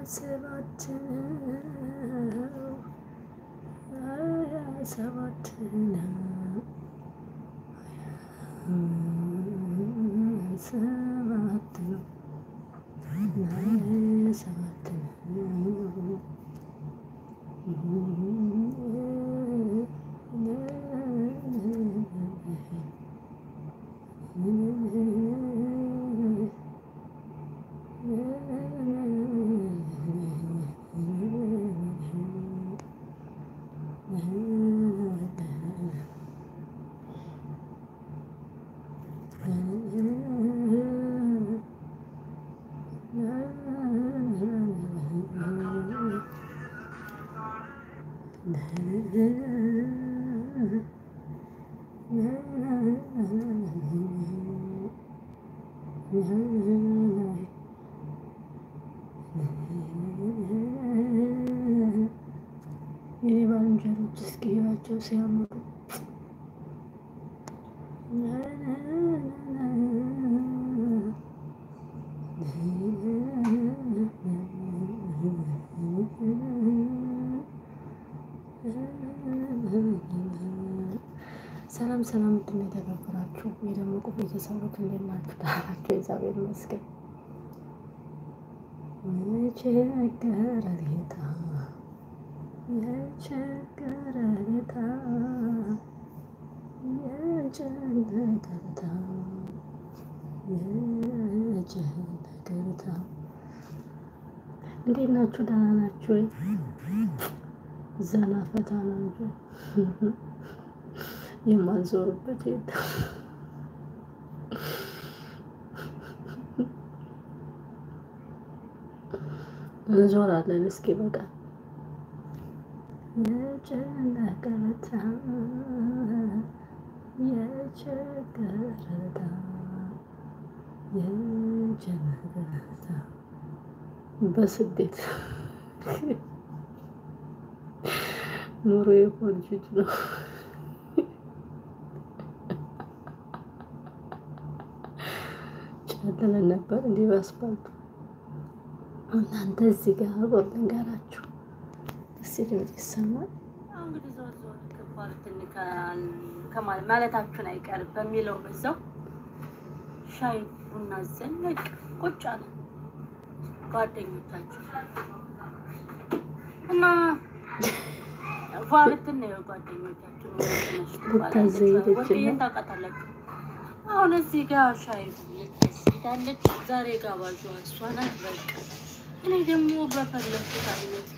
ሰባት ሰባት ሰባት ሰባት የባልንጀሮች እስኪያቸው ሲያምሩ ሰላም ሰላም እንዴት ተከበራችሁ? የደመቁ ቤተሰቦች እንዴት ናችሁ? ታላችሁ እግዚአብሔር ይመስገን። የቸገረ ጌታ የቸገረ ጌታ የጨነቀ ጌታ የጨነቀ ጌታ እንዴት ናችሁ? ደህና ናችሁ ወይ? ዘና ፈታ ነው እንጂ የማንዞርበት የለም። እንዞራለን እስኪ በቃ የጨነቀ ጌታ የቸገረ ጌታ የጨነቀ ጌታ በስደት ኑሮ የቆንጆት ነው። ጨለለን ነበር እንዴ በአስፋልቱ። እናንተ እዚህ ጋር ጎልደን ጋራችሁ እስቲ ድምጽ ይሰማል። እንግዲህ ዞር ዞር ከፋልትን ከማለታችን አይቀርም በሚለው በዛው ሻይ ቡና ዘነቅ ቁጭ አለ ጓደኞቻችን እና ፋልትን ነው ጓደኞቻችን ወጥተን ታውቃታላችሁ። አሁን እዚህ ጋር ሻይ ይታለች ዛሬ ጋባዡ እሷ ናት። በቃ እኔ ደግሞ በፈለኩት አይነት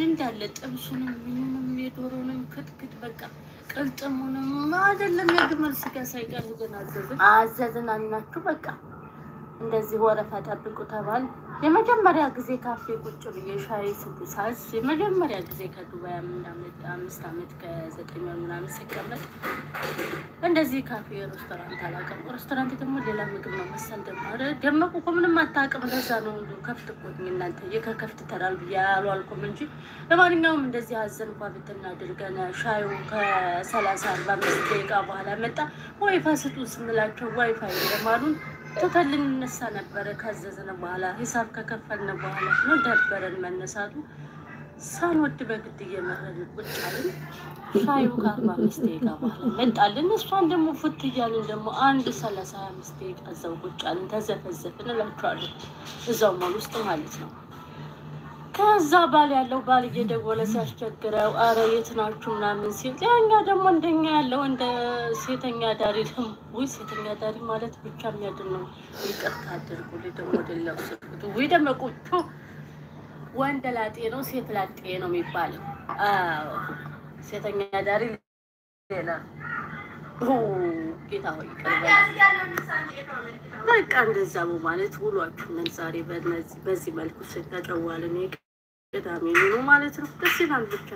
እንዳለ ጥብሱንም ምንም የዶሮንም ክትክት በቃ ቅልጥሙንም አይደለም የግመል ስጋ ሳይቀር ግን አዘዝን አልናችሁ። በቃ እንደዚህ ወረፋ ጠብቁ ተባል። የመጀመሪያ ጊዜ ካፌ ቁጭ ብዬ ሻይ ስብሳስ የመጀመሪያ ጊዜ ከዱባይ 5 አመት ከ9 ወር ምናምን ስቀመጥ እንደዚህ ካፌ ሬስቶራንት አላውቅም። ሬስቶራንት ደግሞ ሌላ ምግብ ነው መሰል ደመቁ እኮ ምንም አታውቅም። ለዛ ነው እንዴ ከፍት እኮ እናንተ የከፍት ተራል ብያለሁ አልኩም እንጂ ለማንኛውም እንደዚህ አዘንኳ ብትናደርገን ሻዩ ከ30-45 ደቂቃ በኋላ መጣ። ዋይፋይ ስጡ ስንላቸው ዋይፋይ ለማሉን ተተልን ነሳ ነበር። ካዘዘነ በኋላ ሂሳብ ከከፈልን በኋላ ነው ደበረን መነሳቱ። ሳንወድ በግድ እየመረን ቁጭ አልን። ሻዩ ከ45 ደቂቃ በኋላ መጣልን። እሷን ደግሞ ፍት እያልን ደግሞ 1:35 ደቂቃ እዛው ቁጭ አልን። ተዘፈዘፍን እላችኋለሁ እዛው ሞል ውስጥ ማለት ነው። ከዛ ባል ያለው ባል እየደወለ ሲያስቸግረው አረ የት ናችሁ ምናምን ሲል ያኛ ደግሞ እንደኛ ያለው እንደ ሴተኛ ዳሪ ደግሞ ወይ ሴተኛ ዳሪ ማለት ብቻ የሚያድን ነው። ይቅርታ አድርጉልኝ ደግሞ ወደላው ሰጥቶ ወይ ደግሞ ቁጭ ወንድ ላጤ ነው ሴት ላጤ ነው የሚባለው። አዎ ሴተኛ ዳሪ ሌላ ጌታ ሆይ በቃ እንደዛ ነው ማለት ውሏችሁን ዛሬ በዚህ መልኩ ተጨዋልን ቅዳሜ ነው ማለት ነው። ደስ ይላል ብቻ።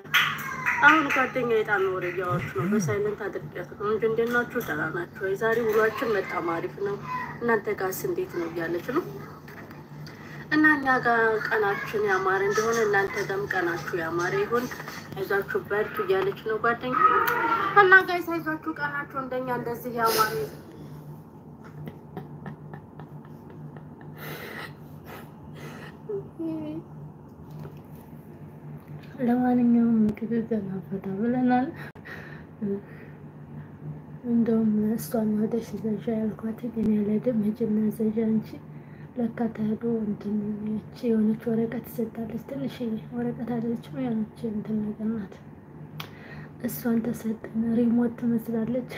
አሁን ጓደኛዬ ጣም ወሬ ያወራች ነው በሳይለንት አድርጌያት ነው እንጂ እንዴት ናችሁ? ደህና ናችሁ ወይ? ዛሬ ውሏችን በጣም አሪፍ ነው። እናንተ ጋርስ እንዴት ነው እያለች ነው። እና እኛ ጋር ቀናችን ያማረ እንደሆነ እናንተ ጋርም ቀናችሁ ያማረ ይሁን። አይዟችሁ በርቱ እያለች ነው ጓደኛዬ። እና ጋይስ አይዟችሁ ቀናችሁ እንደኛ እንደዚህ ያማረ ለማንኛውም ምግብ ገና ፈታ ብለናል። እንደውም እሷን ወደሽ ዘዣ ያልኳት ግን ያልሄድም ሂጂና ዘዣ እንጂ ለካ ተሄዶ እንትን የሆነች ወረቀት ትሰጣለች። ትንሽዬ ወረቀት አይደለችም የሆነች እንትን ነገር ናት። እሷን ተሰጠን። ሪሞት ትመስላለች።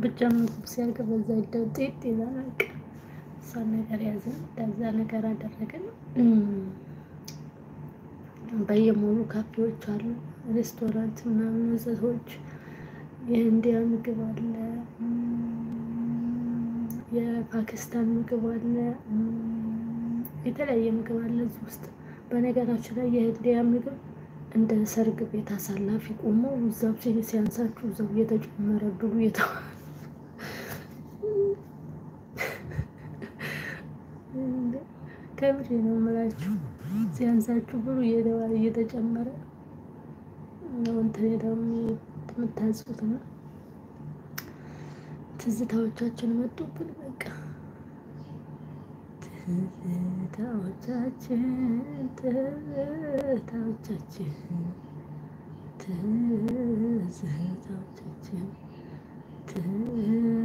ብቻ ምግብ ሲያልቅ በዛ ይደው ጤጥ ይላል። በቃ እሷን ነገር ያዘን፣ ከዛ ነገር አደረግን። በየሞሉ ካፌዎች አሉ፣ ሬስቶራንት ምናምን እዛዎች የኢንዲያ ምግብ አለ፣ የፓኪስታን ምግብ አለ፣ የተለያየ ምግብ አለ እዚህ ውስጥ። በነገራችን ላይ የኢንዲያ ምግብ እንደ ሰርግ ቤት አሳላፊ ቆሞ እዛው ሲያንሳችሁ እዛው እየተጨመረ ብሉ ከምሬ ነው የምላችሁ። ሲያንሳችሁ ብሉ እየተባለ እየተጨመረ ነው እንትን ደግሞ የምታዙት ነው። ትዝታዎቻችን መጡብን። በቃ ትዝታዎቻችን ትዝታዎቻችን ትዝታዎቻችን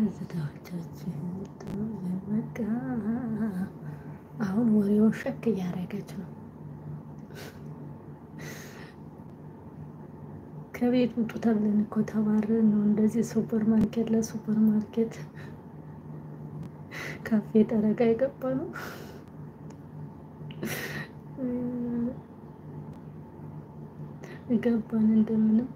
ትዝታዎቻችን በቃ አሁን ወሬውን ሸክ እያደረገች ነው። ከቤት ውጡ ተብለን እኮ ተባረን ነው እንደዚህ ሱፐር ማርኬት ለሱፐር ማርኬት ካፌ ጠረጋ የገባ ነው። ገባን እንደምንም።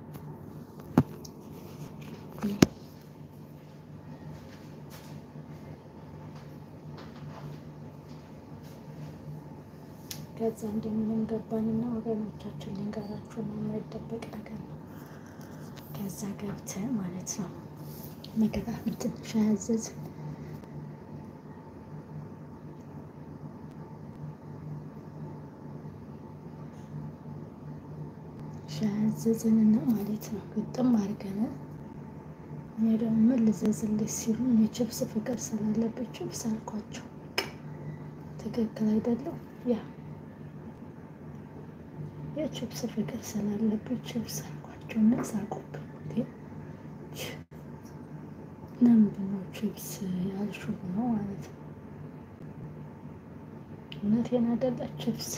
ከዛ እንደምንም ገባንና ወገኖቻችን ልንገራችሁ ነው፣ የማይደበቅ ነገር ነው። ከዛ ገብተን ማለት ነው ምግብ ትንሽ አያዘዝን። ሻያዘዝንና ማለት ነው ግጥም አድርገን እኔ ደግሞ ምን ልዘዝልሽ ሲሉ የችብስ ፍቅር ስላለበት ችብስ አልኳቸው። ትክክል አይደለም? ያ የችብስ ፍቅር ስላለበት ችብስ አልኳቸው እና ሳቁብኝ። ለምንድን ነው ችብስ ያልሽው ነው ማለት ነው። እውነቴን አይደለ? ችብስ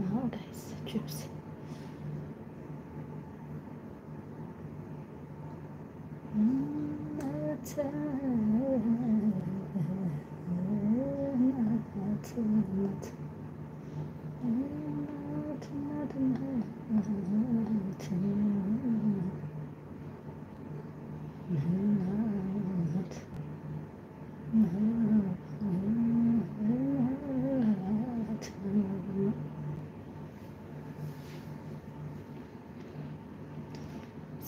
ነው ጋይስ፣ ችብስ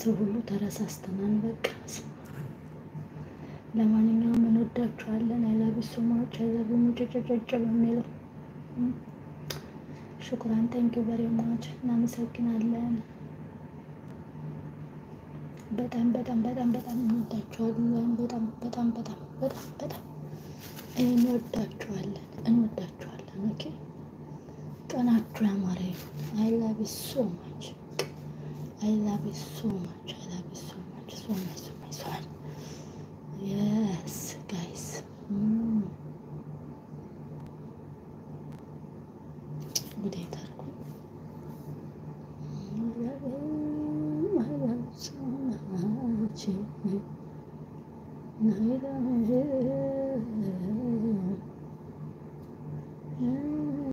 ሰው ሁሉ ተረሳስተናል። በቃ ለማንኛውም እንወዳችኋለን። አይላብሱ ማች አይላብ ሙጭጭጭጭ በሚለው ሽኩራን ቴንኪ ቨሪ ማች እናመሰግናለን። በጣም በጣም በጣም በጣም እንወዳችኋለን። በጣም በጣም በጣም በጣም በጣም እንወዳችኋለን፣ እንወዳችኋለን። ኦኬ ቀናችሁ ያማረ አይላብሱ ማች I love you so much. I love you so much. So much, so much, so much. Yes, guys. Good day, Tarko. I love you so much.